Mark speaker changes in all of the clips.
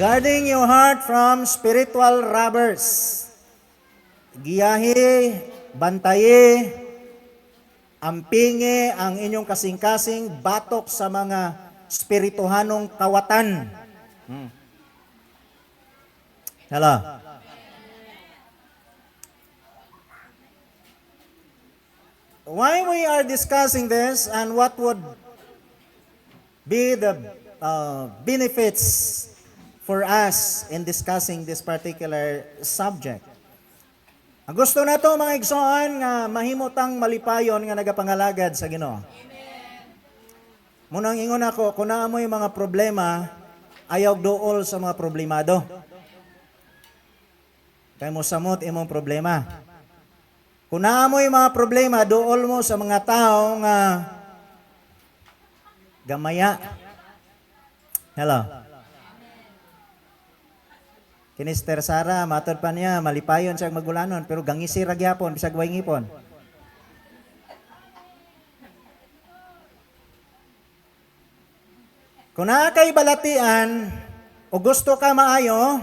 Speaker 1: Guarding your heart from spiritual robbers. Giyahi, bantaye, ampingi ang inyong kasing-kasing batok sa mga spirituhanong kawatan. Hello. Why we are discussing this and what would be the benefits for us in discussing this particular subject? Ang gusto na to mga igsoon nga mahimutang malipayon nga nagapangalagad sa Ginoo. Munang ingon ako, kung naamoy mga problema, ayaw dool sa mga problemado. Kaya mo samot imong problema. Kung naamoy mga problema, dool mo sa mga tao nga gamaya. Hello. Kinister Sara, matod pa niya, malipayon siya magulanon, pero gangisi ragyapon, bisag way ngipon. Kung naa kay balatian, o gusto ka maayo,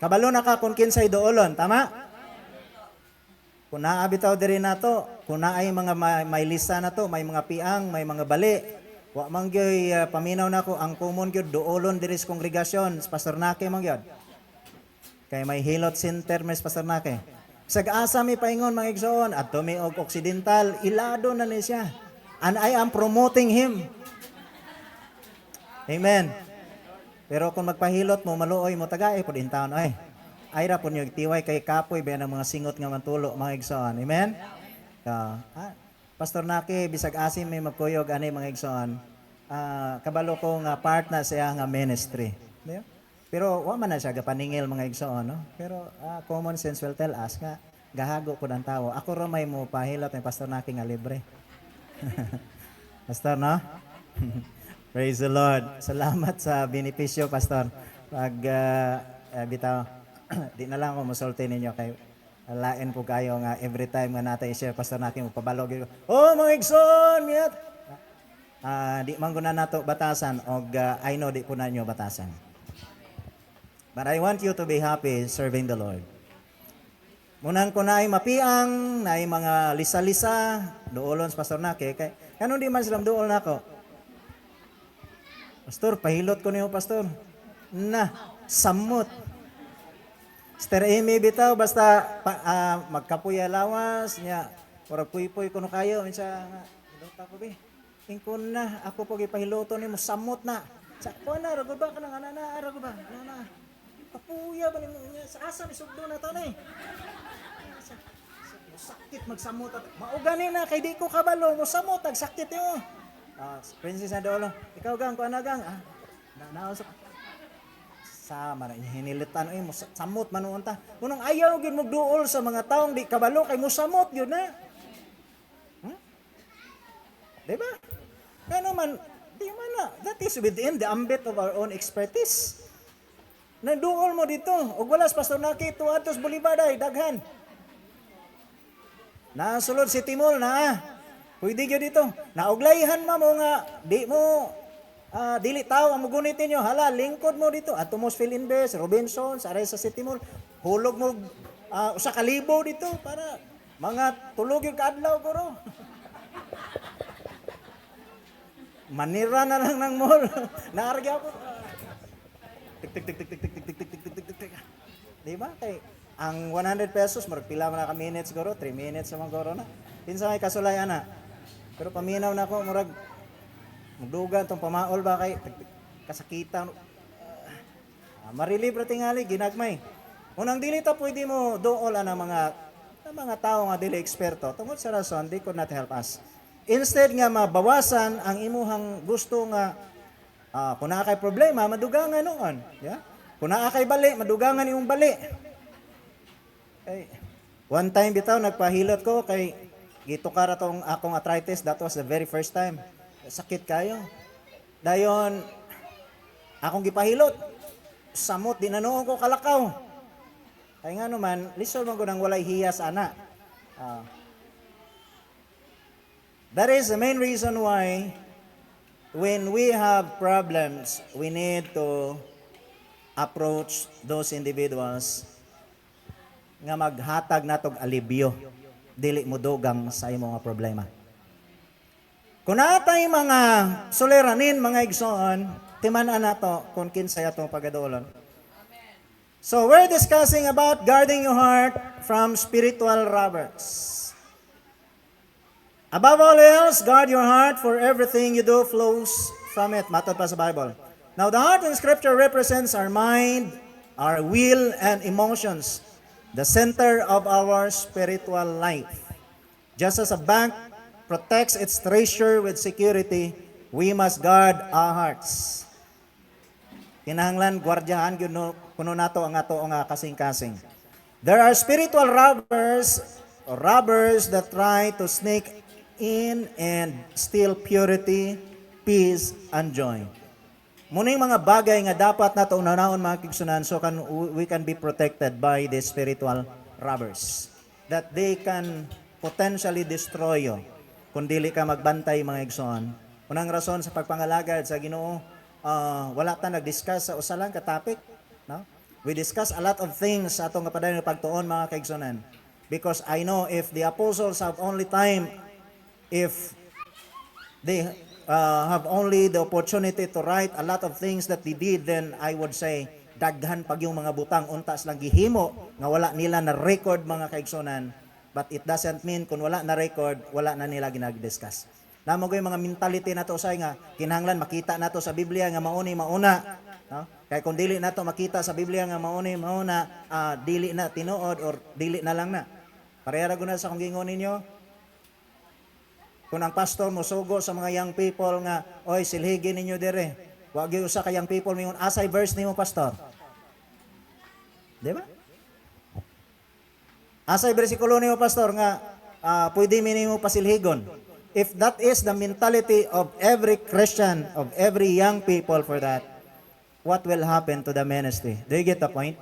Speaker 1: kabalo na ka kung kinsay doolon, tama? Kung naabitaw diri na to, kung naay mga may lista na to, may mga piang, may mga bali, wa man gyoy paminaw nako ang common gyud doolon diri sa kongregasyon, sa Pastor Nake man gyud. Kay may Hilot Center mes Pastor Nake. Sag-asa mi paingon mga igsoon at mi og Occidental, ilado na ni siya. And I am promoting him. Amen. Pero kung magpahilot mo maluoy mo tagay pud in town ay. Ayra po niyo tiway kay kapoy ba ng mga singot nga mantulo mga igsoon. Amen? Pastor Naki, bisag asim may magkuyog ani mga igsoon. Kabalo ko nga part na siya nga ministry. Pero wa man na siya gapaningil mga igsoon, no? Pero common sense will tell us nga gahago po ng tao. Ako ra may mo pahilot ni Pastor Naki nga libre. Pastor, no? Praise the Lord. Salamat sa benepisyo, Pastor. Pag bitaw di na lang ako musulti ninyo kay lain po kayo nga every time nga natin i-share Pastor Naki mo pabalog ko. Oh mga igsoon, miyat. Di man guna nato batasan og I know di po na nyo batasan. But I want you to be happy serving the Lord. Munang ko na ay mapiang, na ay mga lisa-lisa, doolon sa Pastor Naki kay kanong di man sila dool nako. Pastor, pahilot ko niyo Pastor. Na, samot. Sister Amy bitaw basta magkapuya lawas niya murag puy-puy kuno kayo minsa nga hilota ko bi ingkon na ako po gipahiloton nimo samot na sa kuana ra ba kanang ana ra ba ana kapuya ba nimo niya sa asa ni sugdo na to ni sakit magsamot mao gani na kay di ko kabalo mo samot ag sakit yo Princess na dolo ikaw gang kuana gang naos sama na hinilitan ay mo samot manuunta kunang ayaw gyud magduol sa mga taong di kabalo kay mo samot gyud na di ba kano man di man na that is within the ambit of our own expertise nanduol mo dito ug wala sa Pastor Naki tuadtos Bolivar ay daghan na sulod si Timol na pwede gyud dito nauglayhan mo nga di mo dili tao ang mugunitin nyo, hala, lingkod mo dito. At Tomos Philinbes, Robinson, sa Aresa City Mall, hulog mo usa ka libo dito para mga tulog yung kaadlaw guro. Manira na lang ng mall. Naargya ako. Tik. Di ba? Kay ang 100 pesos, maragpila man na ka minutes guro, 3 minutes sa mga guro na. Pinsa may kasulayan na. Pero paminaw na ako, murag magdugan tong pamaol ba kay kasakitan marilibre tingali ginagmay unang dili ta pwede mo dool ana mga tao nga dili eksperto tungod sa rason they could not help us instead nga mabawasan ang imuhang gusto nga kung naa kay problema madugangan noon yeah? Kung naa kay bali madugangan imong bali one time bitaw nagpahilot ko kay gitukar atong akong arthritis that was the very first time sakit kayo. Dayon, akong gipahilot. Samot, di nanuon ko kalakaw. Kaya nga naman, lisod man ko nang walay hiyas ana. That is the main reason why when we have problems, we need to approach those individuals nga maghatag natog alibyo dili mo dugang sa imong mga problema. Kung natay mga suliranin, mga igsoon, timan-an nato kung kinsay atong pagadulon. So we're discussing about guarding your heart from spiritual robbers. Above all else, guard your heart, for everything you do flows from it. Matod pa sa Bible. Now, the heart in Scripture represents our mind, our will, and emotions, the center of our spiritual life. Just as a bank protects its treasure with security, we must guard our hearts. Kinahanglan gwardiyahan kuno nato ang ato nga kasing-kasing. There are spiritual robbers that try to sneak in and steal purity, peace, and joy. Muning mga bagay nga dapat nato unahon mga kigsunan so we can be protected by the spiritual robbers, that they can potentially destroy you kung dili ka magbantay mga igsoon. Unang rason sa pagpangalagad sa Ginoo, wala ta nag-discuss sa usa lang ka topic, no? We discuss a lot of things sa atong kapadayon nga pagtuon mga kaigsunan, because I know if the apostles have only time, if they have only the opportunity to write a lot of things that they did, then I would say daghan pag yung mga butang untas lang gihimo nga wala nila na record mga kaigsunan. But it doesn't mean kung wala na record, wala na nila ginag-discuss. Namo yung mga mentality nato usay nga kinahanglan makita nato sa Biblia nga mauni mauna, no? Kay kung dili nato makita sa Biblia nga mauni mauna, dili na tinuod or dili na lang na. Pareha ra guna sa kung gingon ninyo. Kung ang pastor mosugo sa mga young people nga, oy silhigi ninyo dire. Wa gyud usa ka young people mingon asay verse nimo pastor. Di ba? Asay bersikulo nimo pastor nga pwede minimo pasilhigon. If that is the mentality of every Christian, of every young people for that, what will happen to the ministry? Do you get the point?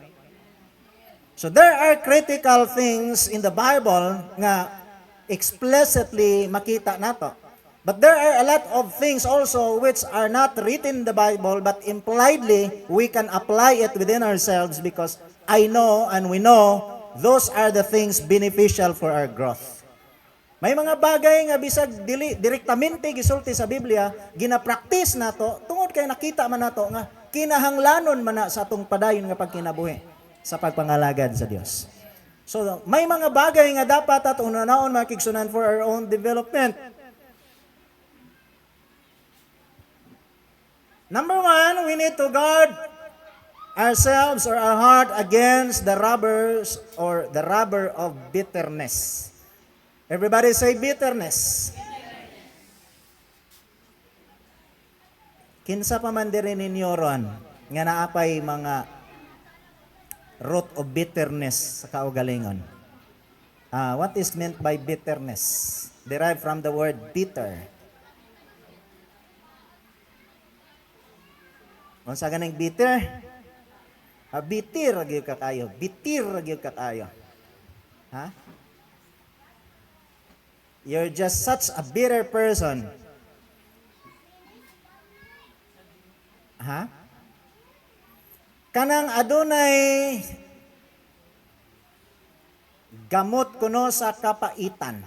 Speaker 1: So there are critical things in the Bible nga explicitly makita nato. But there are a lot of things also which are not written in the Bible, but impliedly we can apply it within ourselves, because I know and we know those are the things beneficial for our growth. May mga bagay nga bisag direktamente gisulti sa Biblia, gina-practice nato tungod kay nakita man nato nga kinahanglanon man na sa atong padayon nga pagkinabuhi sa pagpangalagad sa Dios. So may mga bagay nga dapat ato unahon mga kigsunan for our own development. Number one, we need to guard ourselves or our heart against the robbers or the robber of bitterness. Everybody say bitterness. Kinsa pa man diri ninyo ron nga naapay mga root of bitterness sa kaugalingon. What is meant by bitterness? Derived from the word bitter. Unsa ganing bitter? Bitir gyud ka kayo. Bitir gyud ka kayo. Ha? You're just such a bitter person. Ha? Kanang adunay gamot kuno sa kapaitan.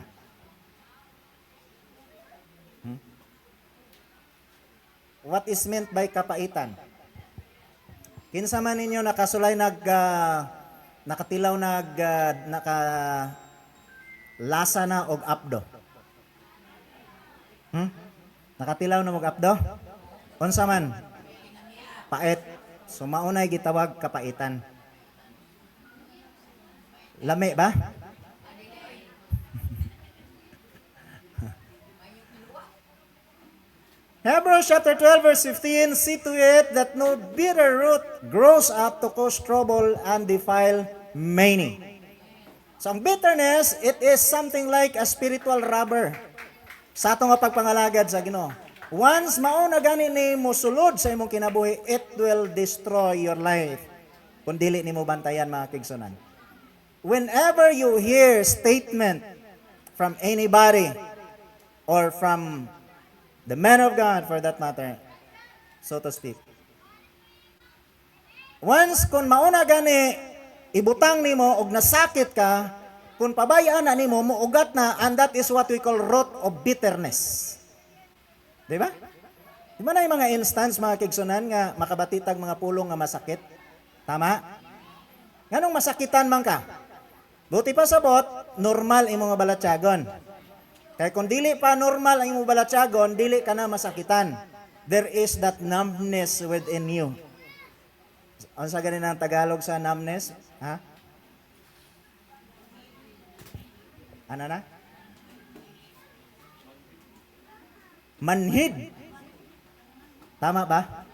Speaker 1: What is meant by kapaitan? Kinsa man ninyo nakasulay nakatilaw lasa na og apdo? Nakatilaw na og apdo? Unsa man? Pait. So maunay gitawag kapaitan. Lami ba? Hebrews chapter 12 verse 15, see to it that no bitter root grows up to cause trouble and defile many. So ang bitterness, it is something like a spiritual robber sa atong pagpangalagad sa Ginoo. Once mauna gani ni mo sulod sa imong kinabuhi, it will destroy your life kung dili nimo bantayan mga kigsunan. Whenever you hear statement from anybody or from the man of God for that matter, so to speak, Once kung mauna gani ibutang nimo og nasakit ka, kung pabayaan na nimo muugat na, and that is what we call root of bitterness. Di ba? Di ba na yung mga instance, mga kigsunan, nga makabatitag mga pulong nga masakit? Tama? Nganong masakitan man ka? Buti pa sabot, normal imo nga balatyagon. Kaya kung dili pa normal ang imo balatyagon, dili ka na masakitan. There is that numbness within you. Ano sa ganun ang Tagalog sa numbness? Ha? Ano na? Manhid. Tama ba?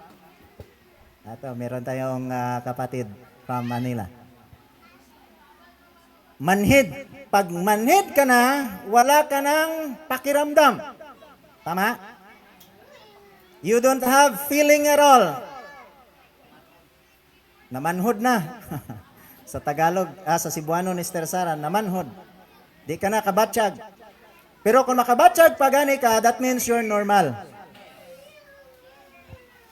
Speaker 1: Ito, meron tayong kapatid from Manila. Manhid. Pag manhid ka na, wala ka ng pakiramdam. Tama? You don't have feeling at all. Namanhod na. Sa Tagalog, sa Cebuano ni Sister Sara, namanhod. Di ka na kabatsyag. Pero kung makabatsyag pa gani ka, that means you're normal.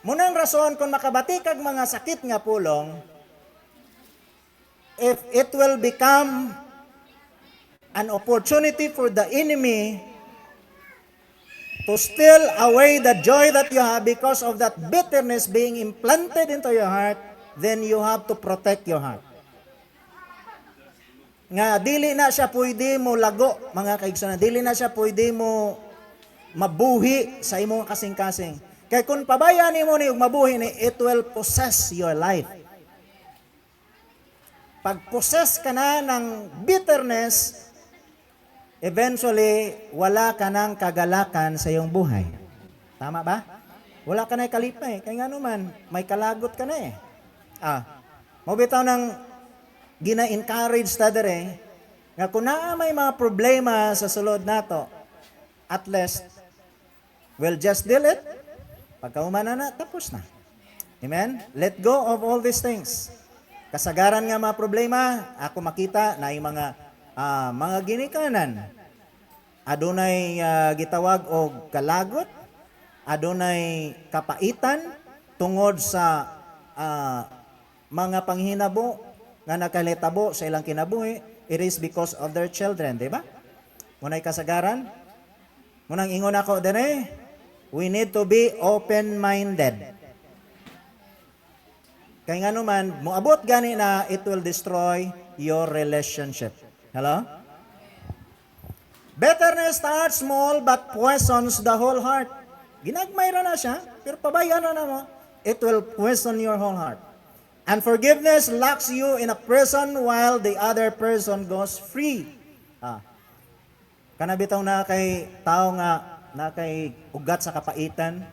Speaker 1: Munang rason kung makabati kag mga sakit nga pulong, if it will become an opportunity for the enemy to steal away the joy that you have because of that bitterness being implanted into your heart, then you have to protect your heart. Nga dili na siya pwede mo lago, mga kaigsunan, dili na siya pwede mo mabuhi sa imong kasing-kasing. Kaya kung pabayaan mo ni mabuhi ni, it will possess your life. Pag possess ka na ng bitterness, eventually wala ka ng kagalakan sa iyong buhay. Tama ba? Wala ka na kalipay. Kaya nga naman, may kalagot ka na eh. Mabitaw ng gina-encourage ta dere nga kung naa may mga problema sa sulod nato, at least we'll just deal it. Pagka umana na, tapos na. Amen? Let go of all these things. Kasagaran nga mga problema, ako makita na yung mga ginikanan. Adunay gitawag og kalagot, adunay kapaitan tungod sa mga panghinabo nga nakalitabo sa ilang kinabuhi. It is because of their children, di ba? Muna'y kasagaran, munang ingon ako din we need to be open-minded. Kaya nga naman, muabot gani na it will destroy your relationship. Hello? Bitterness starts small but poisons the whole heart. Ginagmay ra na siya, pero pabayaan na mo, it will poison your whole heart. Unforgiveness locks you in a prison while the other person goes free. Kanabitaw na kay tao nga na kay ugat sa kapaitan,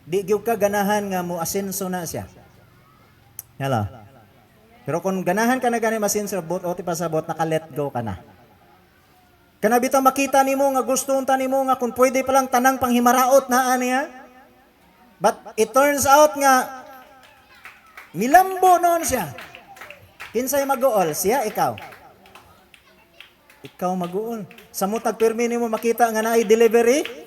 Speaker 1: di gyud ka ganahan nga mo asenso na siya. Hello. Pero kung ganahan ka na gani masenso bot o ti pasabot, naka-let go ka na. Kanabitaw makita nimo nga gusto unta nimo nga kung pwede pa lang tanang panghimaraot na aniya. But it turns out nga milambo noon siya. Kinsay mag-uol? Siya, ikaw. Ikaw mag-uol. Sa mutag pirmi nimo makita nga naay delivery.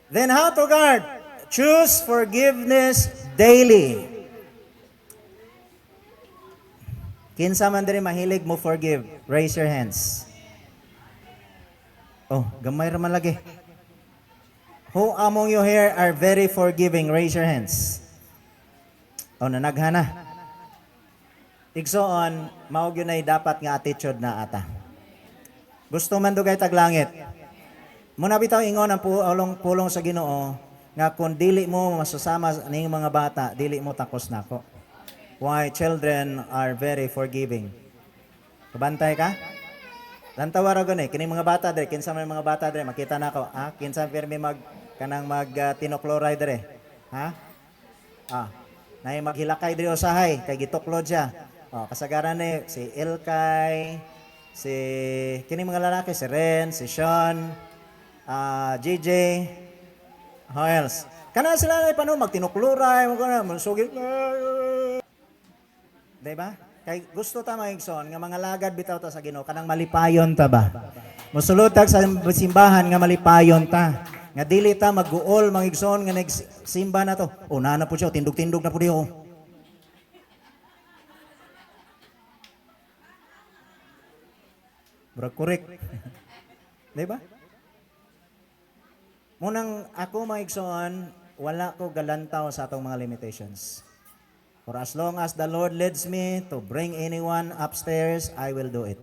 Speaker 1: Then how to guard? Choose forgiveness daily. Kinsa man diri mahilig mo forgive? Raise your hands. Oh, gamay ra man lagi. Who among you here are very forgiving? Raise your hands. Oh, nanaghana. Igsoon, mao gyud nay dapat nga attitude na ata. Gusto man dugay taglangit. Muna bitaw ingon ang pulong sa Ginoo nga kung dili mo masusama ning mga bata, dili mo takos nako. Why children are very forgiving. Kabantay ka? Tantawara gani kini mga bata dire, kinsa may mga bata dire makita nako, kinsa pirmi mag tinokloray dire. Nay maghilakay dire usahay kay gituklod siya. Kasagaran ni si Ilkay, si kini mga lalaki, si Ren, si Sean, JJ, how else? Kana sila ay magtinukluray, magsugit. Diba? Kay gusto ta mga igsoon nga mga lagad bitaw ta sa Ginoo kanang malipayon ta ba? Mosulod ta sa simbahan nga malipayon ta. Nga dili ta mag-uol mga igsoon nga nagsimba na to. O na po siya, tindog-tindog na po diyo. Bro, correct. Di ba? Munang ako mga igsoon, wala ko galantaw sa atong mga limitations. For as long as the Lord leads me to bring anyone upstairs, I will do it.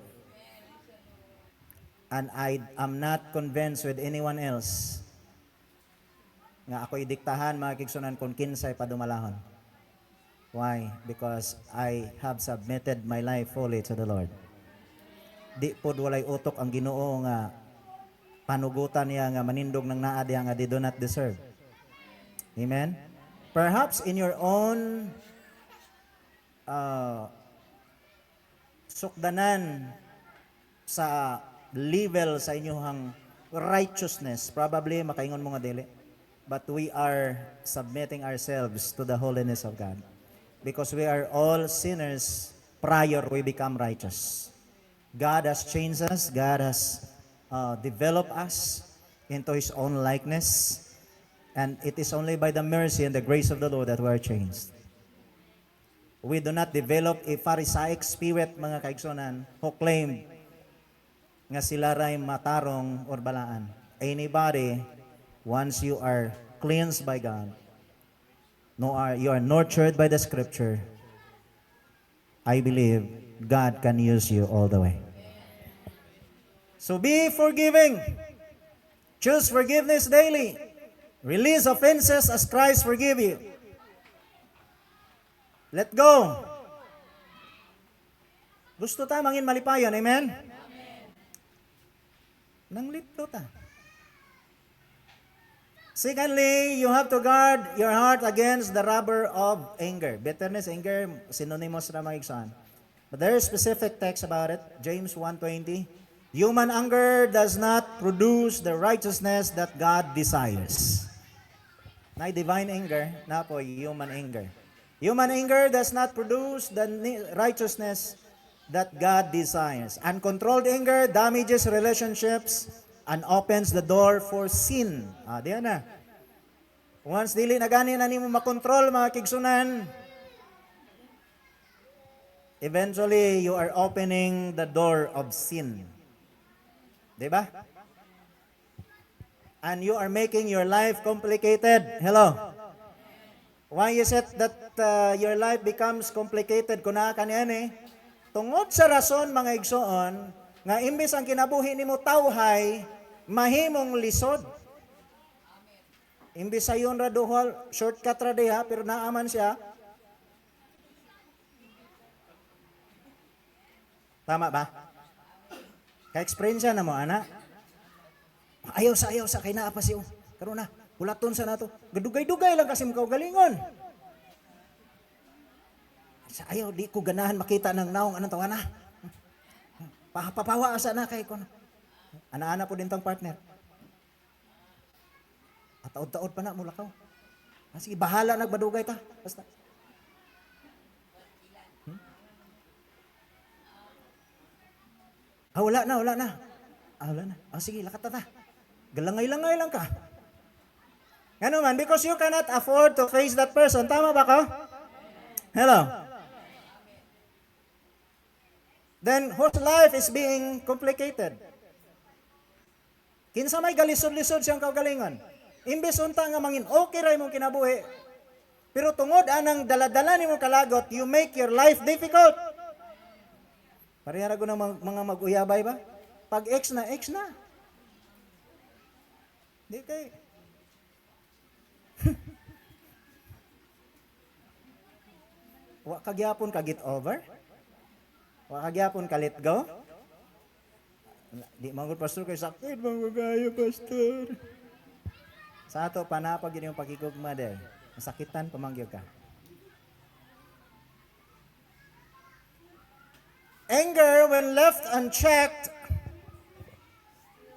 Speaker 1: And I am not convinced with anyone else nga ako'y diktahan mga kigsunan kung kinsay padumalahon. Why? Because I have submitted my life fully to the Lord. Di pod walay utok ang Ginoo nga panugutan niya nga manindog ng naa diha nga they do not deserve. Amen? Perhaps in your own sukdanan sa level sa inyong righteousness, probably makaingon mo nga dili. But we are submitting ourselves to the holiness of God. Because we are all sinners prior we become righteous. God has changed us. God has developed us into His own likeness. And it is only by the mercy and the grace of the Lord that we are changed. We do not develop a Pharisaic spirit, mga kaigsunan, who claim nga sila ray matarong or balaan. Anybody, once you are cleansed by God, you are nurtured by the Scripture, I believe God can use you all the way. So be forgiving. Choose forgiveness daily. Release offenses as Christ forgive you. Let go. Gusto ta mangin malipayon, amen? Nang lipto ta. Secondly, you have to guard your heart against the rubber of anger. Bitterness, anger, synonymous na mga igsoon. But there is specific text about it. James 1:20. Human anger does not produce the righteousness that God desires. Na divine anger, na po human anger. Human anger does not produce the righteousness that God desires. Uncontrolled anger damages relationships and opens the door for sin. Diyan na. Once dili na gani na nimo makontrol mga kigsunan, eventually you are opening the door of sin. Diba? And you are making your life complicated. Hello? Why is it that your life becomes complicated? Kuna kaniyan tungod sa rason mga igsoon, nga imbis ang kinabuhi nimo tawhay, mahimong lisod. Imbis sa yun raduhol, shortcut ra diha, pero naaman siya. Tama ba? Ka-experience na mo, ana? Ayaw sa, kay naa pa siyo. Karoon na, hulaton sa nato. Gadugay-dugay lang kasi makaw galingon. Sa ayaw, di ko ganahan makita ng naong anong tawa na. Papawa asa na kay ko. Ana-ana po din tong partner. At taod-taod pa na mula ka. Sige, bahala nagbadugay ta. Basta. Wala na. Wala na. Sige, lakat ta. Galangay-langay lang ka. Ano man, because you cannot afford to face that person. Tama ba ka? Hello? Then, whose life is being complicated? Kinsa may galisod-lisod siyang kaugalingon. Imbes unta nga mangin okay ra imong kinabuhi. Pero tungod anang daladala nimo kalagot, you make your life difficult. Parehara ko ng mga mag-uyabay ba? Pag X na. Di kay. Wa kagyapon ka get over? Wa kagyapon ka let go? Di mangod pastor kay sakit magagayo pastor. Sa ato panapag yun yung pagigugma der. Masakitan pamanggyo ka. Anger when left unchecked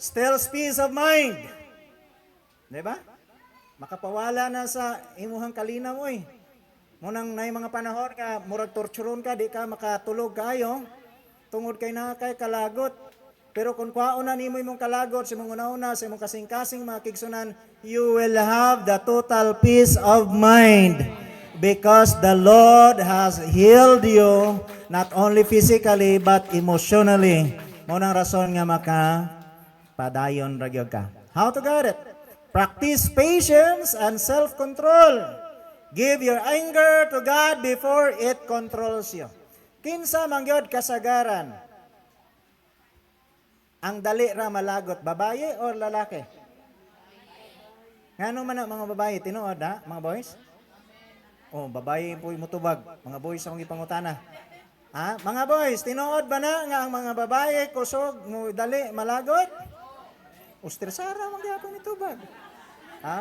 Speaker 1: steals peace of mind. Diba? Makapawala na sa imuhang kalinaw oy. Munang na mga panahon nga murag torturon ka, di ka makatulog kayo tungod kay na kay kalagot. Pero kung kwaon na nimo imong kalagot sa imong una-una sa imong kasing-kasing mga kigsunan, you will have the total peace of mind because the Lord has healed you not only physically but emotionally. Munang rason nga padayon ra gyud ka. How to get it? Practice patience and self-control. Give your anger to God before it controls you. Kinsa man gyud kasagaran ang dali ra malagot, babae or lalaki? Ngano man ang mga babae tinuod ha, mga boys? Oh, babae po mutubag, mga boys akong ipangutana. Ha? Mga boys, tinuod ba na nga ang mga babae kusog mo dali malagot? Ustresara man gyapon mitubag. Ha?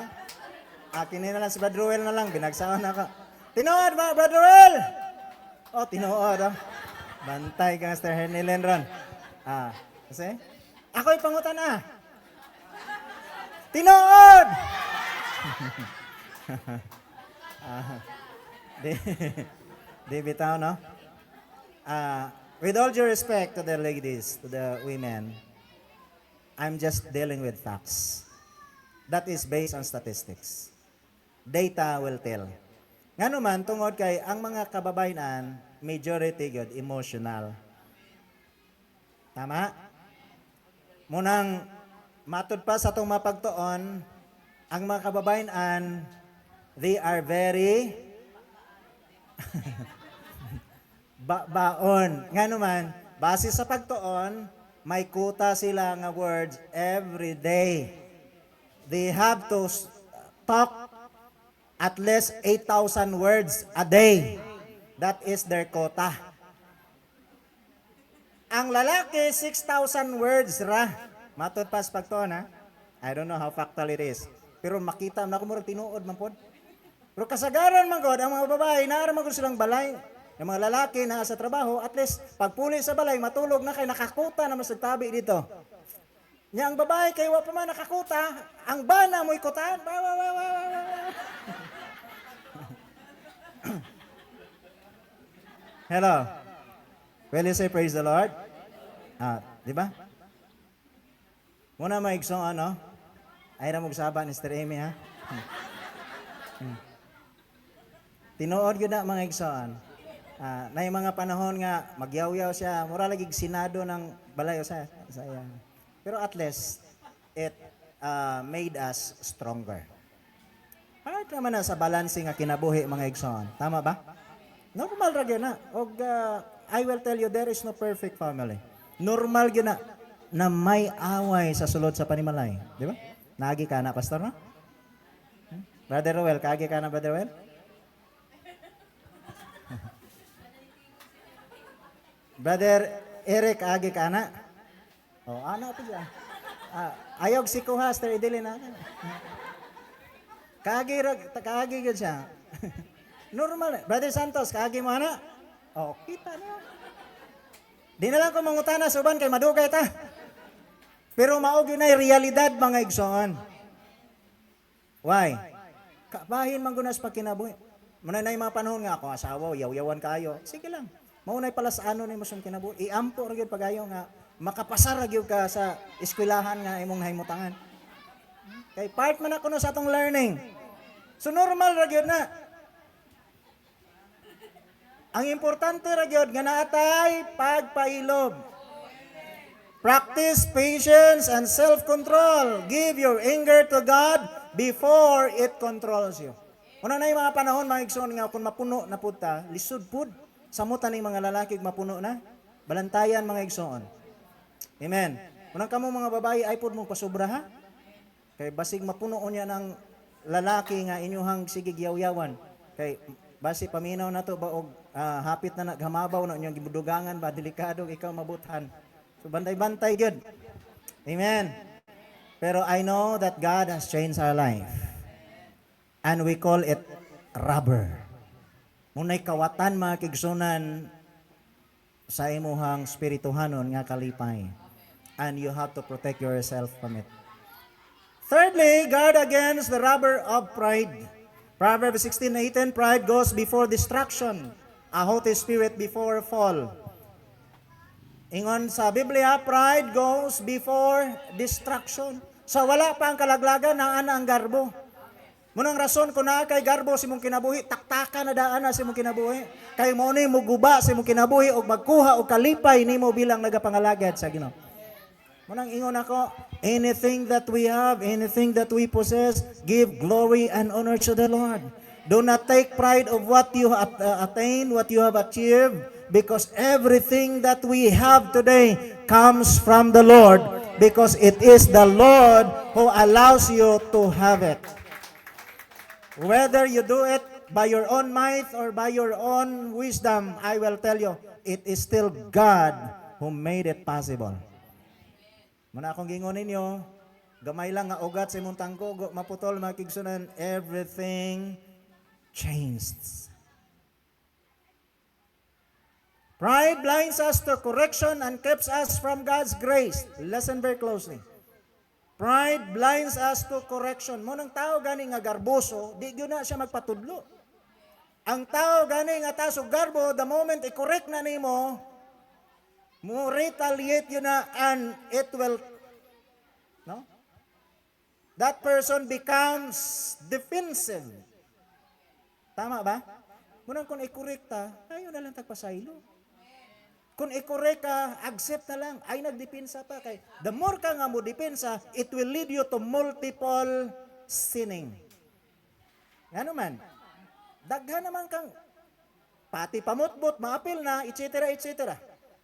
Speaker 1: Akin na lang si Badruel na lang, binagsaon na ka. Tinuod ba, Badruel? Oh, tinuod. Oh. Bantay ka, Mr. Hernilin ron. Kasi? Ako'y pangutan na. Tinuod! Di bitaw, no? With all due respect to the ladies, to the women, I'm just dealing with facts. That is based on statistics. Data will tell. Nga naman, tungod kay ang mga kababayan, majority good, emotional. Tama? Munang matud pa sa itong mapagtuon, ang mga kababayan, they are very baon. Nga naman, base sa pagtuon, may kuta sila nga words every day. They have to talk at least 8,000 words a day. That is their quota. Ang lalaki, 6,000 words ra. Matod pas pagtuon ha. I don't know how factual it is. Pero makita na ko murag tinuod man pod. Pero kasagaran man god ang mga babae naara man silang balay. Yung mga lalaki na sa trabaho, at least pagpuli sa balay matulog na kay nakakuta na masagtabi dito. Nya ang babae kay wa pa man nakakuta, ang bana mo'y kutaan. Hello. Will you say praise the Lord? Di ba? Muna maigsong ano? Ay na magsaba ni Mr. Amy ha? Tinuod yun na mga igsoon. Na yung mga panahon nga, magyaw-yaw siya, mura lagi sinado ng balayo sa iya. Pero at least, it made us stronger. Part naman na sa balancing nga kinabuhi mga igsoon. Tama ba? Normal ra gyud na. Og I will tell you, there is no perfect family. Normal gyud na may away sa sulod sa panimalay. Di ba? Nagi ka na, Pastor, no? Brother Roel, kagi ka na, Brother Roel? Brother Eric, agi ka na? Oh, ano ito dyan? Ayog si Kuhas, idili na. Kagi yun siya. Normal. Brother Santos, kagi mo na? Oh, kita na. Di na lang ko mangutana sa uban kay madugay ta. Pero maog yun ay realidad mga igsoon. Why? Kabahin man gunas pag kinabuhi. Muna na yung mga panahon nga ako, asawa, yaw-yawan kayo. Sige lang. Maunay pala sa ano ni mosong kinabuhi. Iampo ra gyud pagayo nga makapasar ra gyud ka sa eskwelahan nga imong nahimutangan. Kay part man ako no sa atong learning. So normal ra gyud na. Ang importante ra gyud nga naatay pagpailob. Practice patience and self-control. Give your anger to God before it controls you. Una na yung mga panahon mga igsoon nga kung mapuno na pud ta, lisod pud. Samutan ng mga lalaki mapuno na, balantayan mga igsoon. Amen. Unang kamo mga babae ay pud mong pasubra ha. Kay basig mapuno niya ng lalaki nga inyuhang sige yaw-yawan. Kay basi paminaw na to ba og hapit na naghamabaw na inyong gibudugangan ba delikado ikaw mabuthan. So bantay-bantay gyud. Amen. Pero I know that God has changed our life. And we call it rubber. Munay kawatan mga kigsunan sa imuhang spirituhanon nga kalipay. And you have to protect yourself from it. Thirdly, guard against the rubber of pride. Proverbs 16:18, pride goes before destruction, a haughty spirit before fall. Ingon sa Biblia, pride goes before destruction. Sa wala pa ang kalaglagan, naana ang garbo. Munang rason kung naa kay garbo si mong kinabuhi, taktaka na daan na si mong kinabuhi. Kay mo ni mo guba si mong kinabuhi og magkuha og kalipay nimo bilang nagapangalagad sa Ginoo. Munang ingon ako, anything that we have, anything that we possess, give glory and honor to the Lord. Do not take pride of what you have attained, what you have achieved, because everything that we have today comes from the Lord, because it is the Lord who allows you to have it. Whether you do it by your own might or by your own wisdom, I will tell you, it is still God who made it possible. Muna akong gingon ninyo, gamay lang nga ugat sa imong tangko, maputol makigsunan, everything changed. Pride blinds us to correction and keeps us from God's grace. Listen very closely. Pride blinds us to correction. Munang tao gani nga garboso, di gyud na siya magpatudlo. Ang tao gani nga taso garbo, the moment i-correct na nimo, mo retaliate yun na and it will, no? That person becomes defensive. Tama ba? Munang kung i-correct ta, ayaw na lang tagpasaylo. Kung i-correct ka, accept na lang. Ay, nagdepensa pa. Kay, the more ka nga mo depensa, it will lead you to multiple sinning. Ano man? Daghan naman kang pati pamutbot, maapil na, etc. etc.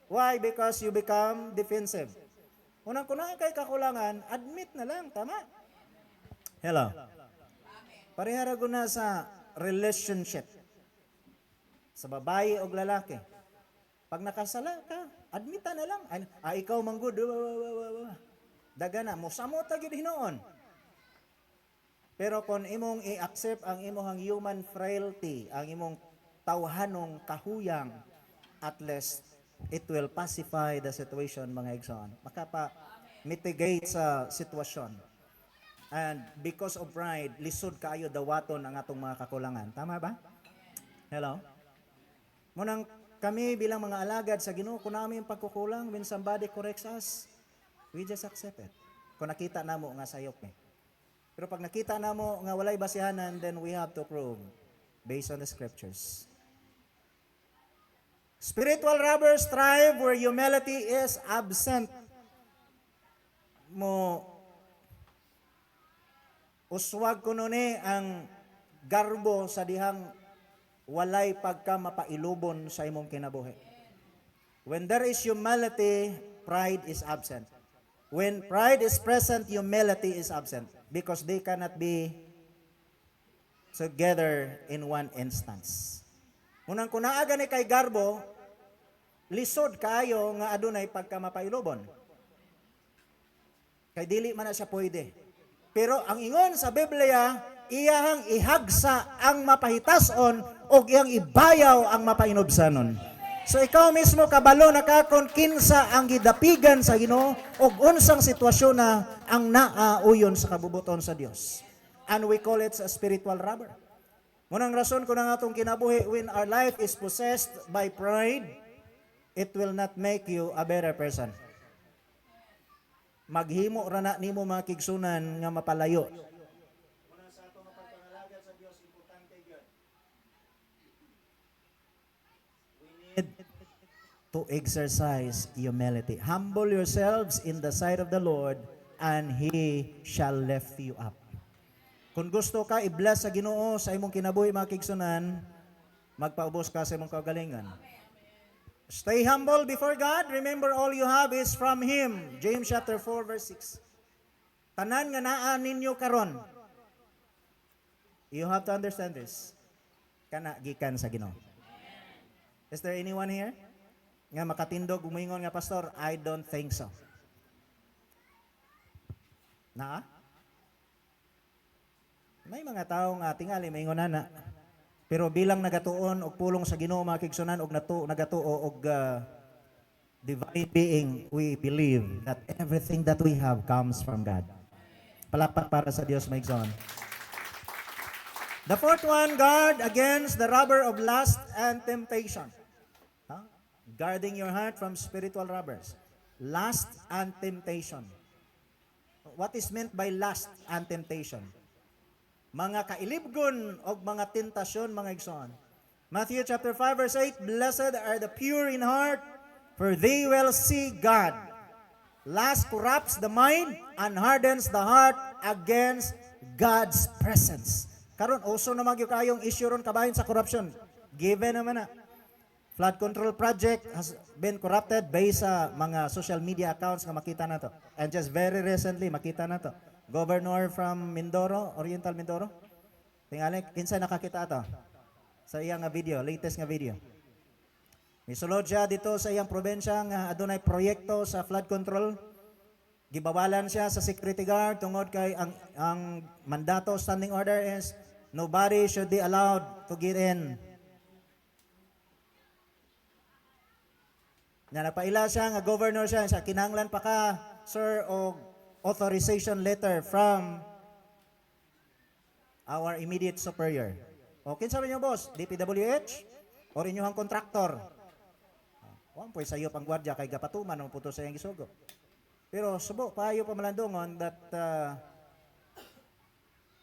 Speaker 1: Why? Because you become defensive. Unang kunaan kay kakulangan, admit na lang. Tama? Hello? Parehara ko na sa relationship. Sa babae o lalaki. Pag nakasala ka, admita na lang. Ikaw manggod. Daga na. Musamot agad hinoon. Pero kung imong i-accept ang imong human frailty, ang imong tawhanong kahuyang, at least, it will pacify the situation, mga igsoon. Makapa-mitigate sa sitwasyon. And because of pride, lisod kaayo dawaton ang atong mga kakulangan. Tama ba? Hello? Munang kami bilang mga alagad sa Ginoo, kung namin pagkukulang, when somebody corrects us, we just accept it. Kung nakita na mo nga sayop eh. Pero pag nakita na mo nga walay basihanan, then we have to prove based on the scriptures. Spiritual robbers thrive where humility is absent. Mo uswag kuno ni ang garbo sa dihang walay pagka mapailubon sa imong kinabuhi. When there is humility, pride is absent. When pride is present, humility is absent because they cannot be together in one instance. Munang kunaaga ni kay garbo, lisod kayo nga adunay pagka mapailubon. Kay dili man na siya pwede. Pero ang ingon sa Biblia, iyahang ihagsa ang mapahitason o iyang ibayaw ang mapainobsanon. So ikaw mismo kabalo na ka kung kinsa ang gidapigan sa Ginoo o unsang sitwasyon na ang naauyon sa kabubuton sa Dios. And we call it a spiritual robber. Munang rason ko na nga itong kinabuhi, when our life is possessed by pride, it will not make you a better person. Maghimo ra na nimo mga kigsunan nga mapalayo. Muna sa ato nga pagpangalaga sa Dios, importante gyud. We need to exercise humility. Humble yourselves in the sight of the Lord, and He shall lift you up. Kung gusto ka i-bless sa Ginoo sa imong kinabuhi mga kigsunan, magpaubos ka sa imong kagalingan. Stay humble before God. Remember, all you have is from Him. James chapter 4, verse 6. Tanan nga naa ninyo karon. You have to understand this. Kana gikan sa Ginoo. Is there anyone here nga makatindog umingon nga pastor? I don't think so. Naa? May mga tao nga tingali maingon na. Pero bilang nagatuon og pulong sa Ginoo mga kigsunan og nagatuo og divine being, we believe that everything that we have comes from God. Palakpak para sa Dios, mga kigsunan. The fourth one, guard against the robber of lust and temptation. Huh? Guarding your heart from spiritual robbers. Lust and temptation. What is meant by lust and temptation? Mga kailibgon o mga tentasyon, mga igsoon. Matthew chapter 5 verse 8, Blessed are the pure in heart, for they will see God. Lust corrupts the mind and hardens the heart against God's presence. Karon uso naman yung kayong issue ron kabahin sa corruption. Given naman na. Flood control project has been corrupted based sa mga social media accounts nga makita na to. And just very recently makita na to. Governor from Mindoro, Oriental Mindoro. Tingali, kinsa nakakita to? Sa iyang nga video, latest nga video. Misulod siya dito sa iyang probensya nga adunay proyekto sa flood control. Gibawalan siya sa security guard tungod kay ang mandato standing order is nobody should be allowed to get in. Na napaila siya nga governor siya kinahanglan pa ka sir og authorization letter from our immediate superior. O kinsa ba niyo boss? DPWH or inyong kontraktor? Wan po'y sayo pang gwardiya kay gapatuman ang puto sa iyang gisugo. Pero subo payo pa malandungon that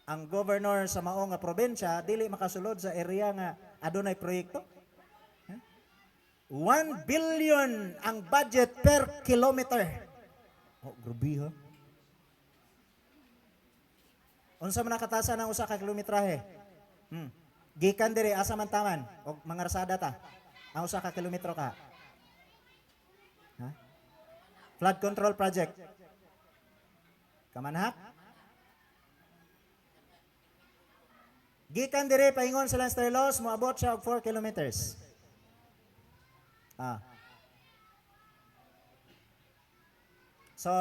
Speaker 1: ang governor sa mao nga probensya dili makasulod sa area nga adunay proyekto. 1 billion ang budget per kilometer. Oh, grabe ha. Unsa man nakatasan ang usa ka kilometrahe? Gikan diri asa man taman og mga rasada ta. Ang usa ka kilometro ka. Ha? Flood control project. Kamanhak? Gikan diri paingon sa Lansterlos moabot siya og 4 kilometers. So,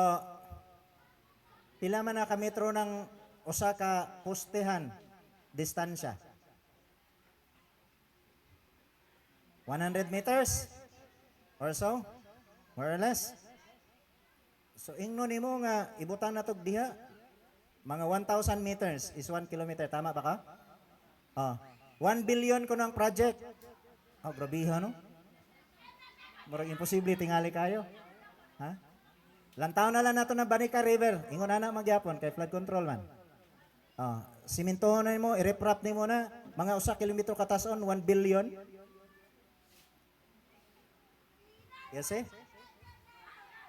Speaker 1: pila man na ka metro ng usa ka postehan distansya? 100 meters or so? More or less? So, ingno nimo nga ibutan na tog diha, mga 1,000 meters is 1 kilometer. Tama ba ka? 1 billion ko ng project. Grabe ha, no? Murag imposible tingali kayo. Ha? Lantaw na lang nato ng Banica River. Ingon na magyapon kay flood control man. Simintohon na mo, i-reprap nimo na mga usa kilometro katason 1 billion. Yes eh?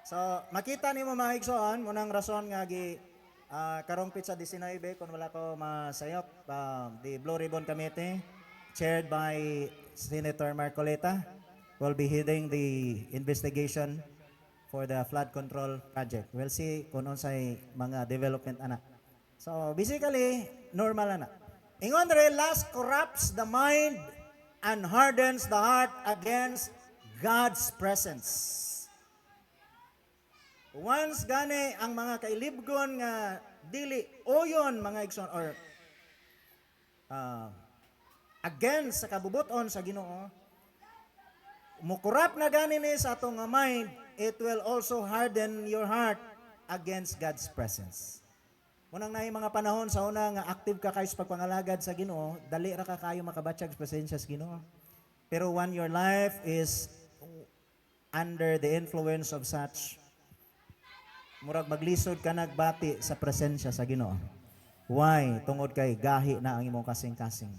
Speaker 1: So, makita nimo mga igsoon munang rason nga gi karong pizza 19 kung wala ko masayop, the Blue Ribbon Committee chaired by Senator Marcoleta will be heading the investigation for the flood control project. We'll see kung unsay mga development ana. So basically normal ana. Ingon dere, lust corrupts the mind and hardens the heart against God's presence. Once gani ang mga kailibgon nga dili oyon mga igsoon or against sa kabubuton sa Ginoo, mukurap na gani ni sa atong mind, it will also harden your heart against God's presence. Munang naay mga panahon sa una nga active ka kayo sa pagpangalagad sa Ginoo, dali ra ka kayo makabatsyag sa presensya sa Ginoo. Pero when your life is under the influence of such, murag maglisod ka nagbati sa presensya sa Ginoo. Why? Tungod kay gahi na ang imong kasing-kasing.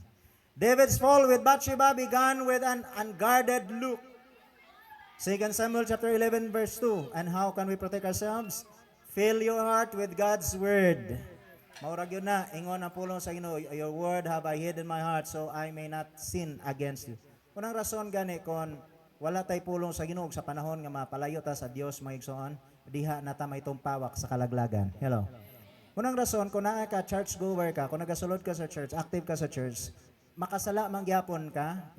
Speaker 1: David's fall with Bathsheba began with an unguarded look. 2 Samuel chapter 11 verse 2. And how can we protect ourselves? Fill your heart with God's word. Maurag yun na, ingon ang pulong sa Ginoo, your word have I hid in my heart so I may not sin against you. Unang rason gani kon wala tay pulong sa Ginoo sa panahon nga mapalayo ta sa Dios mga igsoon, diha na ta may tumpawak sa kalaglagan. Hello. Unang rason kung naa ka church goer ka, kung nagasulod ka sa church, active ka sa church, makasala man gyapon ka,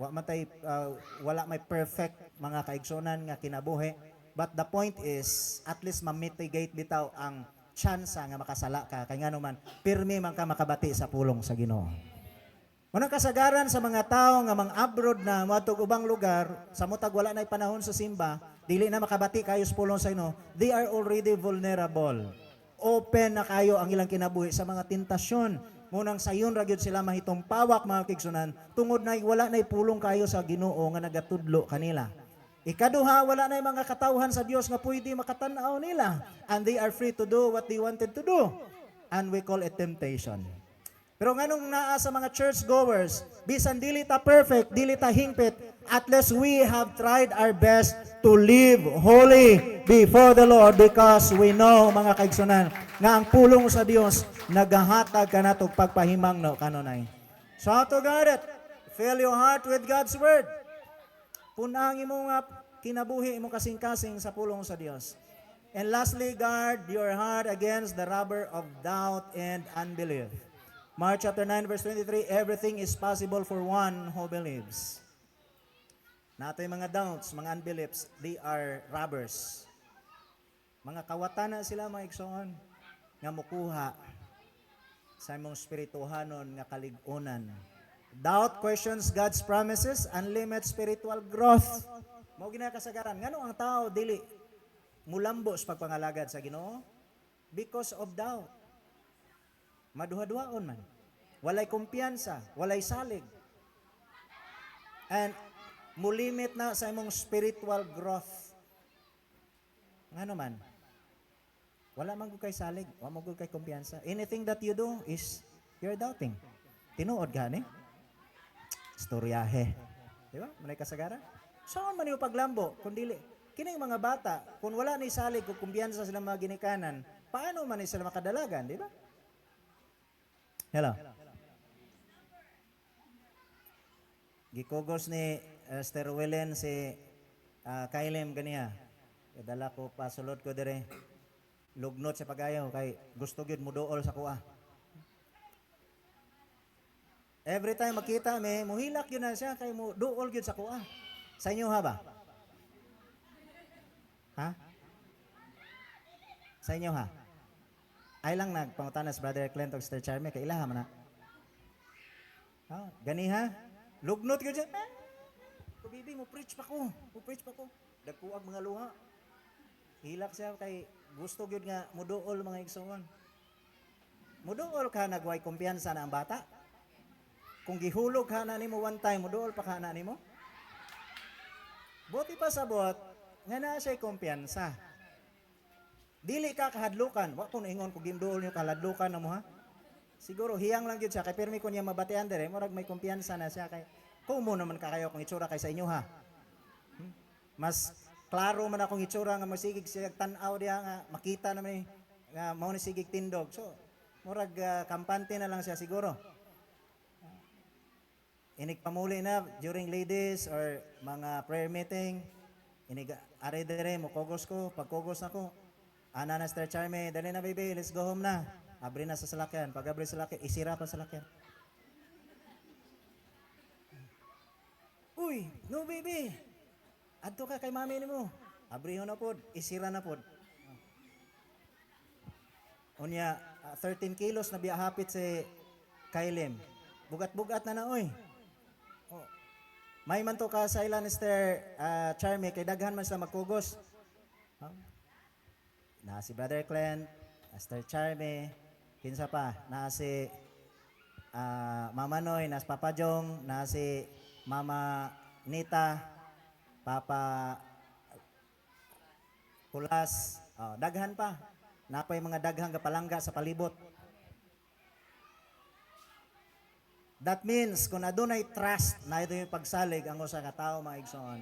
Speaker 1: wala may perfect mga kaigsonan nga kinabuhi, but the point is at least ma-mitigate bitaw ang chance nga makasala ka kay ngano man pirmi man ka makabati sa pulong sa Ginoo. Unang kasagaran sa mga tao nga mga abroad na moadtog ubang lugar, sa mutag wala nay panahon sa simba, dili na makabati kayo sa pulong sa Ginoo, they are already vulnerable. Open na kayo ang ilang kinabuhi sa mga tentasyon munang sayon ra gyud sila mahitong pawak mga kigsunan tungod na wala nay pulong kayo sa Ginoo nga nagatudlo kanila. Ikaduha, wala na mga katawhan sa Dios nga pwede makatanaw nila. And they are free to do what they wanted to do. And we call it temptation. Pero nganong naa sa mga churchgoers, bisan dili ta perfect, dili ta hingpit, at least we have tried our best to live holy before the Lord because we know, mga kaigsunan, nga ang pulong sa Dios nagahatag kanatog pagpahimangno kanunay. So how to get it? Fill your heart with God's word. Punangin mo nga kinabuhi mo kasing-kasing sa pulong sa Dios. And lastly, guard your heart against the robber of doubt and unbelief. Mark chapter 9 verse 23, everything is possible for one who believes. Nato yung mga doubts, mga unbeliefs, they are robbers. Mga kawatan na sila mga igsoon nga mukuha sa imong spirituhanon nga kaligunan. Doubt questions God's promises and limits spiritual growth. Mao gina kasagaran ngano ang tao dili mulambos pagpangalagad sa Ginoo because of doubt. Maduha-duhaon man. Walay kumpiyansa, walay salig. And mulimit na sa imong spiritual growth. Ngano man? Wala man gud kay salig, wala man gud kay kumpiyansa. Anything that you do is you're doubting. Tinuod gani? Istoryahe. Di ba? Manay kasagaran. Saan man yung paglambo? Kung dili, kining mga bata, kung wala ni salig, kung kumbiyansa sila mga ginikanan, paano man sila makadalagan? Di ba? Hello. Gikogos ni Esther Wellen si Kailem ganiya. Dala ko pasulod ko dire. Lugnot sa pagayaw kay gusto gyud muduol sa kuha. Every time makita me, muhilak yun na siya, kay mo duol yun sa kuha. Sa inyo ha ba? Ha? Sa inyo ha? Ay lang nagpangutanas, Brother Clint o Sister Charme, kay ilaha man na. Gani ha? Lugnot yun dyan. Bibi, mo preach pa ko. Dagkuag mga luha. Hilak siya kay gusto yun nga, muduol mga igsoon. Muduol ka, nagway kumpiyansa na ang bata. Kung gihulog ka na nimo one time, muduol pa ka na nimo. Buti pa sabot, nga na siya'y kumpiyansa. Dili ka kahadlukan. Wa kung ingon kung gimduol nyo kahadlukan na mo ha. Siguro hiyang lang yun siya. Kay pirmi ko niya mabatian dire, murag may kumpiyansa na siya. Kay, kung mo naman kakayo kung itsura kay sa inyo ha. Mas klaro man akong itsura nga masigig siya tanaw diya nga makita naman nga mao ni sigig tindog. So, murag kampante na lang siya siguro. Inig pamuli na during ladies or mga prayer meeting, inig are dire mo kogos ko, pagkogos ako. Ana na Sister Charme, dali na baby, let's go home na. Abri na sa salakyan, pag abri sa salakyan, isira pa sa salakyan. Uy, no baby. Adto ka kay mami nimo. Abri ho na pod, isira na pod. Unya 13 kilos na biya hapit si Kailem. Bugat-bugat na oy. May man to ka sa ilan Mr. Charme kay daghan man sila magkugos. Na si Brother Clint, Mr. Charme, kinsa pa, na si Mama Noy, na si Papa Jong, na si Mama Nita, Papa Kulas, daghan pa. Napay mga daghang kapalangga sa palibot. That means, kung adunay trust na ito yung pagsalig ang usa ka tawo mga igsoon,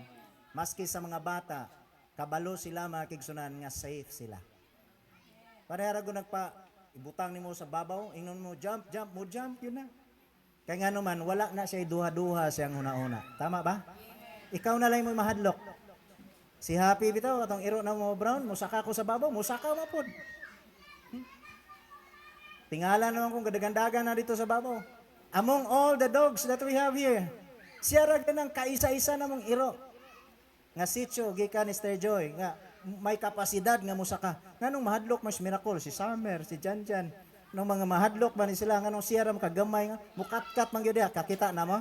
Speaker 1: maski sa mga bata, kabalo sila mga kigsunan nga safe sila. Parehara ko nagpa, ibutang nimo sa babaw, ingnon mo jump, yun na. Kaya nga naman, wala na siya duha-duha siyang una-una. Tama ba? Ikaw na lang mo mahadlok. Si Happy bitaw, atong iro na mo Brown, musaka ko sa babaw, musaka mo po. Tingala naman kung gadagandagan na dito sa babaw. Among all the dogs that we have here, siya ra ganang kaisa-isa namong iro. Nga sitio, gikan ni Sister Joy, nga may kapasidad nga musaka. Nganong mahadlok mas miracle, si Summer, si Janjan, nung mga mahadlok ba ni sila, nganong siya ra makagamay nga, mukat-kat man gyud kakita na mo.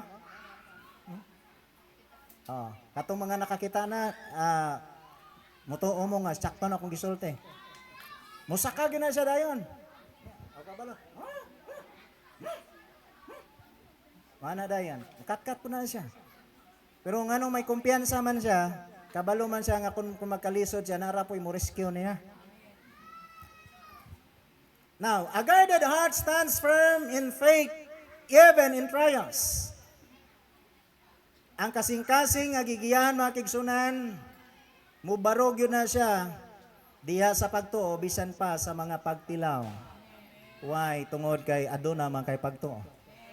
Speaker 1: Katong mga nakakita na, mutuo mo nga, sakto na akong gisulti. Musaka gyud na siya dayon. O kabalo. Mana dayan. Kat-kat po na siya. Pero nga nung may kumpiyansa man siya, kabalo man siya nga kung magkalisod siya, nara po mo rescue niya. Now, a guarded heart stands firm in faith, even in trials. Ang kasing-kasing nga gigiyahan mga kigsunan, mubarog yun na siya, diha sa pagtuo, bisan pa sa mga pagtilaw. Why? Tungod kay aduna man kay pagtuo.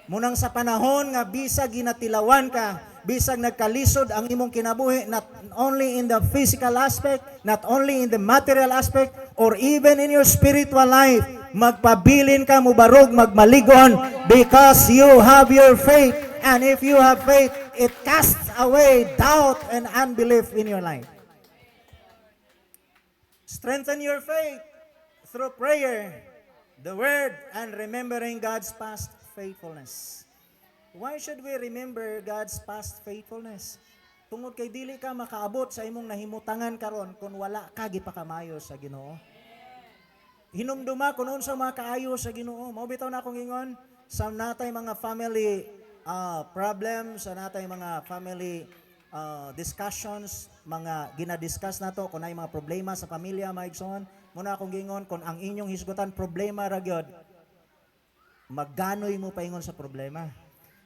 Speaker 1: Munang sa panahon nga bisag ginatilawan ka, bisag nagkalisod ang imong kinabuhi, not only in the physical aspect, not only in the material aspect, or even in your spiritual life, magpabilin ka, mubarog, magmaligon, because you have your faith. And if you have faith, it casts away doubt and unbelief in your life. Strengthen your faith through prayer, the word, and remembering God's past faithfulness. Why should we remember God's past faithfulness? Tungod kay dili ka makaabot sa imong nahimutangan karon kung wala ka gipakamayo sa Ginoo. Hinumduma kung unsa makaayo sa Ginoo. Mao bitaw na akong ingon, sa natay mga family problems, sa natay mga family discussions, mga ginadiscuss nato kung ay mga problema sa pamilya, maigsoon. Muna akong gingon kung ang inyong hisgutan problema ra gyud, magganoy mo paingon sa problema.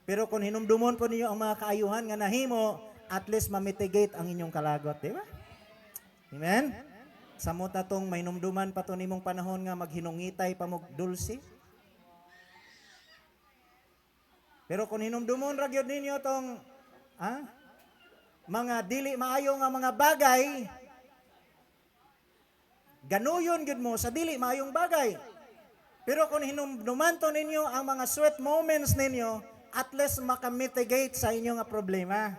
Speaker 1: Pero kung hinumdumon po ninyo ang mga kaayuhan nga nahimo, at least ma-mitigate ang inyong kalagot, di ba? Amen? Samot na tong may hinumduman pa to nimong panahon nga maghinungitay pa mo dulce. Pero kung hinumdumon ra gyud ninyo tong mga dili maayo nga mga bagay, ganuyon gyud mo sa dili maayong bagay. Pero kung hinumduman to ninyo ang mga sweet moments ninyo, at least makamitigate sa inyong problema.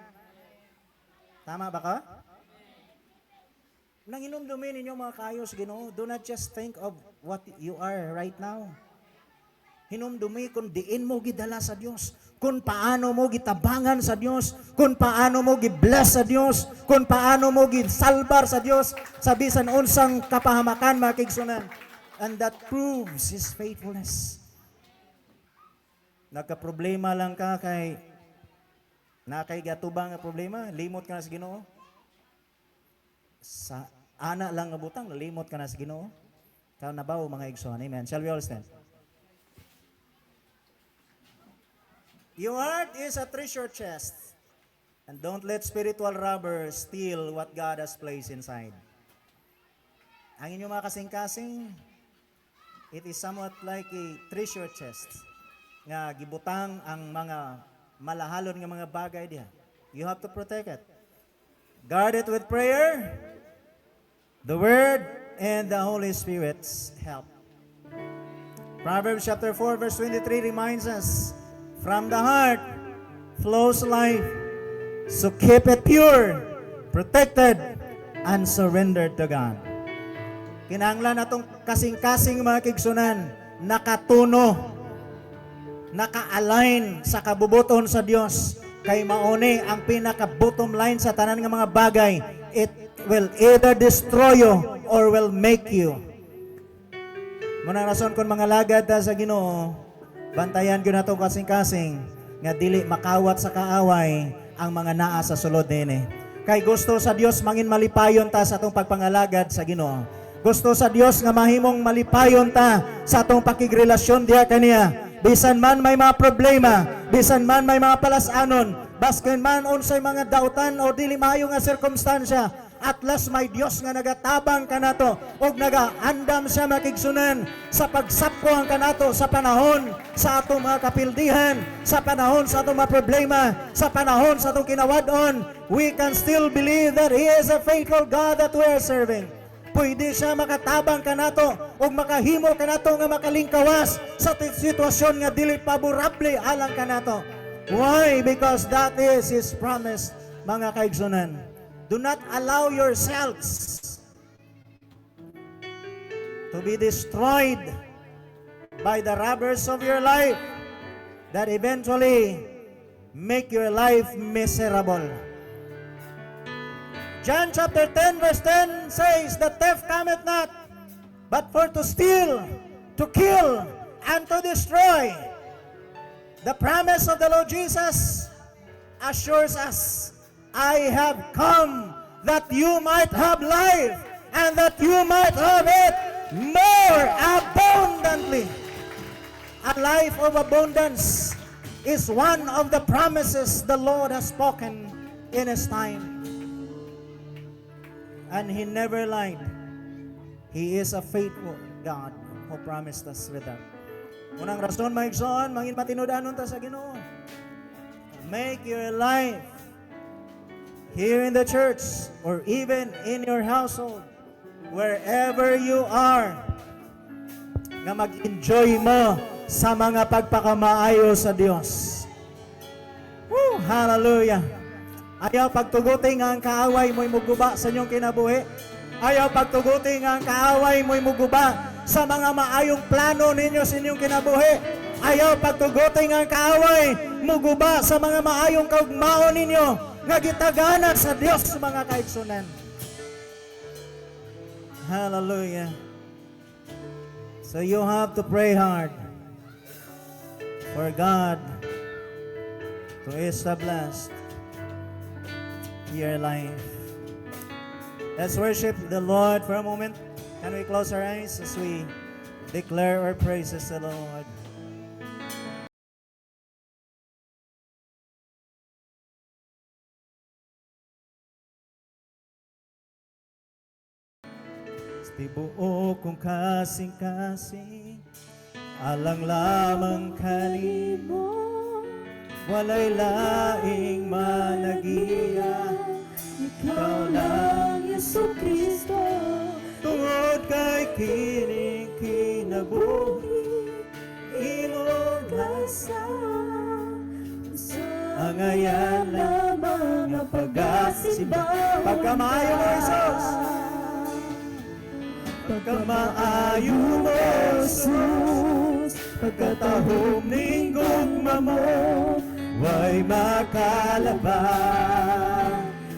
Speaker 1: Tama ba ka? Nang hinumdumin ninyo mga kaayos Ginoo, do not just think of what you are right now. Hinumdumi kung diin mo gidala sa Dios, kung paano mo gitabangan sa Dios, kung paano mo gi-bless sa Dios, kung paano mo gisalbar sa Dios sa bisan unsang kapahamakan mga kigsunan. And that proves His faithfulness. Nagka-problema lang ka kay gatubang nga problema, limot ka na sa Ginoo. Sa ana lang nga butang, limot ka na sa Ginoo. Kaya nabaw mga igsoon. Amen. Shall we all stand? Your heart is a treasure chest. And don't let spiritual robbers steal what God has placed inside. Ang inyong mga kasing-kasing, it is somewhat like a treasure chest nga gibutang ang mga malahalon nga mga bagay diha. You have to protect it. Guard it with prayer, the Word, and the Holy Spirit's help. Proverbs chapter 4 verse 23 reminds us, from the heart flows life, so keep it pure, protected, and surrendered to God. Kinahanglan atong kasing-kasing mga kigsunan, nakatuno, naka-align sa kabubuton sa Dios, kay mauni ang pinaka-bottom line sa tanan nga mga bagay. It will either destroy you or will make you. Muna rason kung mga lagad sa Ginoo, bantayan gyud nato kasing-kasing nga dili makawat sa kaaway ang mga naa sa sulod nini. Kay gusto sa Dios mangin malipayon ta sa atong pagpangalagad sa Ginoo. Gusto sa Dios nga mahimong malipayon ta sa atong pakigrelasyon diha kaniya. Bisan man may mga problema, bisan man may mga palasanon, basken man unsay mga dautan o dili maayo nga sirkumstansya, at last may Dios nga nagatabang kanato og nagaandam siya makigsunan sa pagsapko kanato sa panahon sa atong mga kapildihan, sa panahon sa atong mga problema, sa panahon sa atong kinawad-on. We can still believe that He is a faithful God that we are serving. Pwede siya makatabang kanato o makahimo kanato nga makalingkawas sa sitwasyon nga dili favorable alang kanato. Why? Because that is His promise, mga kaigsunan. Do not allow yourselves to be destroyed by the robbers of your life that eventually make your life miserable. John chapter 10 verse 10 says, the thief cometh not, but for to steal, to kill, and to destroy. The promise of the Lord Jesus assures us, I have come that you might have life and that you might have it more abundantly. A life of abundance is one of the promises the Lord has spoken in His time. And He never lied. He is a faithful God who promised us with that. Unang rason, maigsoon, mangin matinudanon ta sa Ginoo. Make your life here in the church or even in your household, wherever you are, nga mag-enjoy mo sa mga pagpakamaayo sa Dios. Woo! Hallelujah! Ayaw pagtuguti nga ang kaaway mo'y muguba sa inyong kinabuhi. Ayaw pagtuguti nga ang kaaway mo'y muguba sa mga maayong plano ninyo sa inyong kinabuhi. Ayaw pagtuguti nga ang kaaway muguba sa mga maayong kaugmaon ninyo nga gitaganan sa Dios sa mga kaigsunan. Hallelujah. So you have to pray hard for God to establish your life. Let's worship the Lord for a moment. Can we close our eyes as we declare our praises to the Lord? Tibuo kong kasing-kasing, alang lamang kanimo, walay laing managiya, ikaw lang Jesucristo, tungod kay kining kinabuhi, imong lasa, ang ayan lamang ang pag-asiba, pagkamaayo mo Jesus. Pagkamaayo mo, Jesus, pagkatahom ning gugma mo, way makalabang.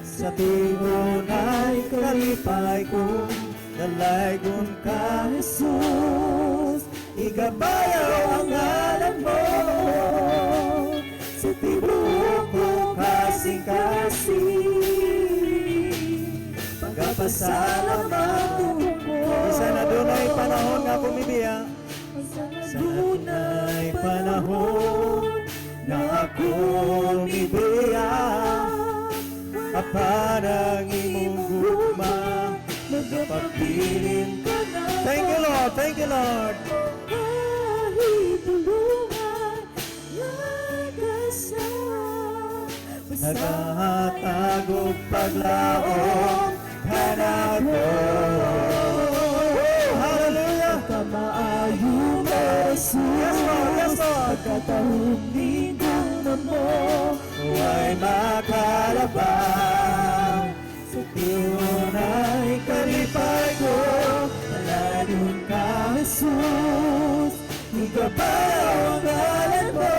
Speaker 1: Sa tingon ay kalipay ko, dalaygon ka, Jesus, igabayaw ang ngalan mo. Sa tibuok ko kasing-kasing, pagkapasalamat ko. Isa na dunay panahon nga pumibiya, sa dunay panahon na ako mibiya, apanang imong gugma, magpapilin ka na. Thank you Lord, thank you Lord. Kahit tulungan, lagasam, nagatagog paglaong kanako. Maayo mo, Jesus. Yes, Lord. Yes, Lord. Pagkatahong lingkong mo, huwag makalabang. Sa tinunay kalipay ko, paladun ka, Jesus. Igabayaw ang ngalan mo.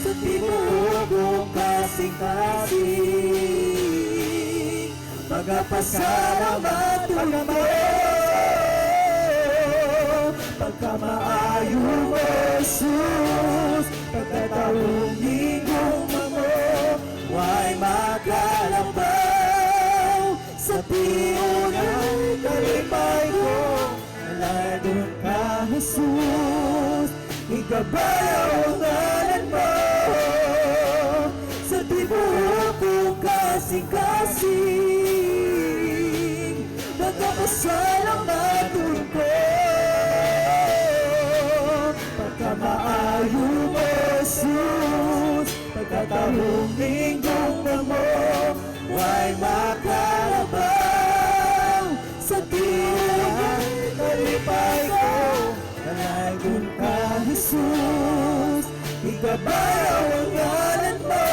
Speaker 1: Sa tibuok kasing-kasing, magpasalamat mo. Pagkamaayo mo, Jesus, pagkatahong lingkong mo, huwag makalabaw. Sa tinunay kalipay ko, paladun ka, Jesus, igabayaw ang ngalan mo. Sa tibuok kasing-kasing, magpasalamat ko. Pagkamaayo mo, Jesus, pagkatahong lingkong mo, huwag makalabaw. Sa tinunay kalipay ko, paladun ka, Jesus, igabayaw ang ngalan mo.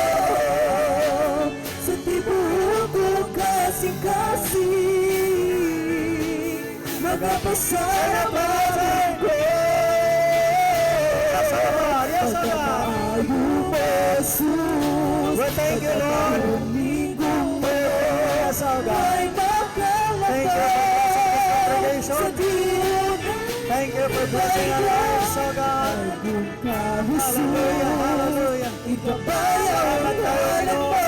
Speaker 1: Sa tibuok kasing-kasing, magpasalamat ko. Pagkamaayo mo, Jesus, we thank you, Lord. Yes, oh God. Thank you for blessing this congregation. Thank you for blessing our lives, oh oh God. Hallelujah, hallelujah. Salamat tayo, Panginoon.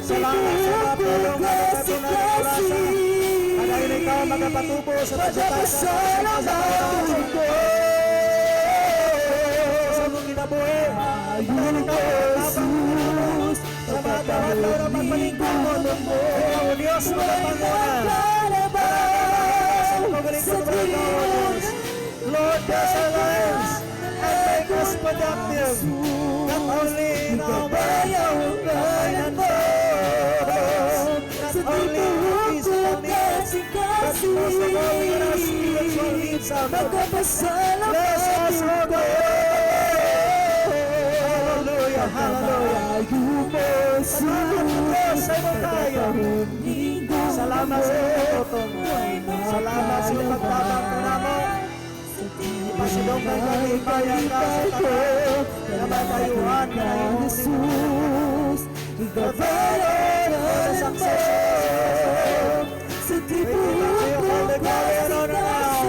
Speaker 1: Salamat sa mga tulong na nagkatunan ng orasa. Pagkain ikaw magpatubo sa pagkatasa sa pagkatasa ko. Sa mong ginabuhi. Pagkain ikaw magpapanginoon sa mga tawag na magpalingkod mo. Ikaw, Diyos, magpapangunan. Sa magaling ko mga Diyos. Lord, bless our lives and make us productive. Not only in our finances, not only in physical needs, but most of all in our spiritual needs. Bless us, O God. Hallelujah, hallelujah. Salamat po sa iyong tayo. Salamat sa iyong tutong. Salamat sa iyong pagtabang ko na mo. Pasidong kay kalibayan ka sa tayo. Namatayuhan ka na iyong Jesus. Ikabayan ang success. We give you all the glory and honor now.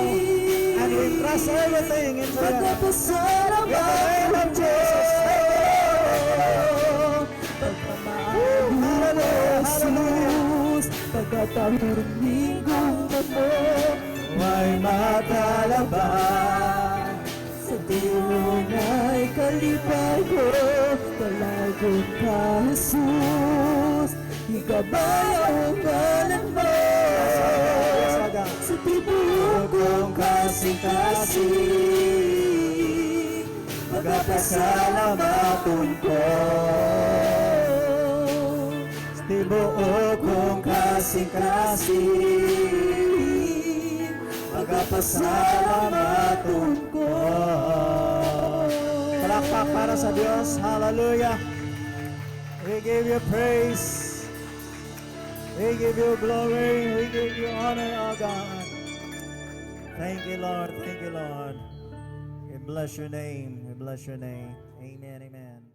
Speaker 1: And we trust everything into your hands. In the name of Jesus. Hallelujah, hallelujah.
Speaker 2: Pagkatahurmingong mo
Speaker 1: May matalaban
Speaker 2: sa iyong ay kalipay ko. Talagang ka, Jesus. Ikabayan ang kanan mo sa tibuok kong kasing-kasing. Pagkapasalamatan ko sa tibuok kong kasing-kasing. Pagkapasalamatan ko.
Speaker 1: Palakpak para sa Diyos. Hallelujah. We give you praise. We give you glory. We give you honor, O God. Thank you, Lord. Thank you, Lord. We bless your name. We bless your name. Amen. Amen.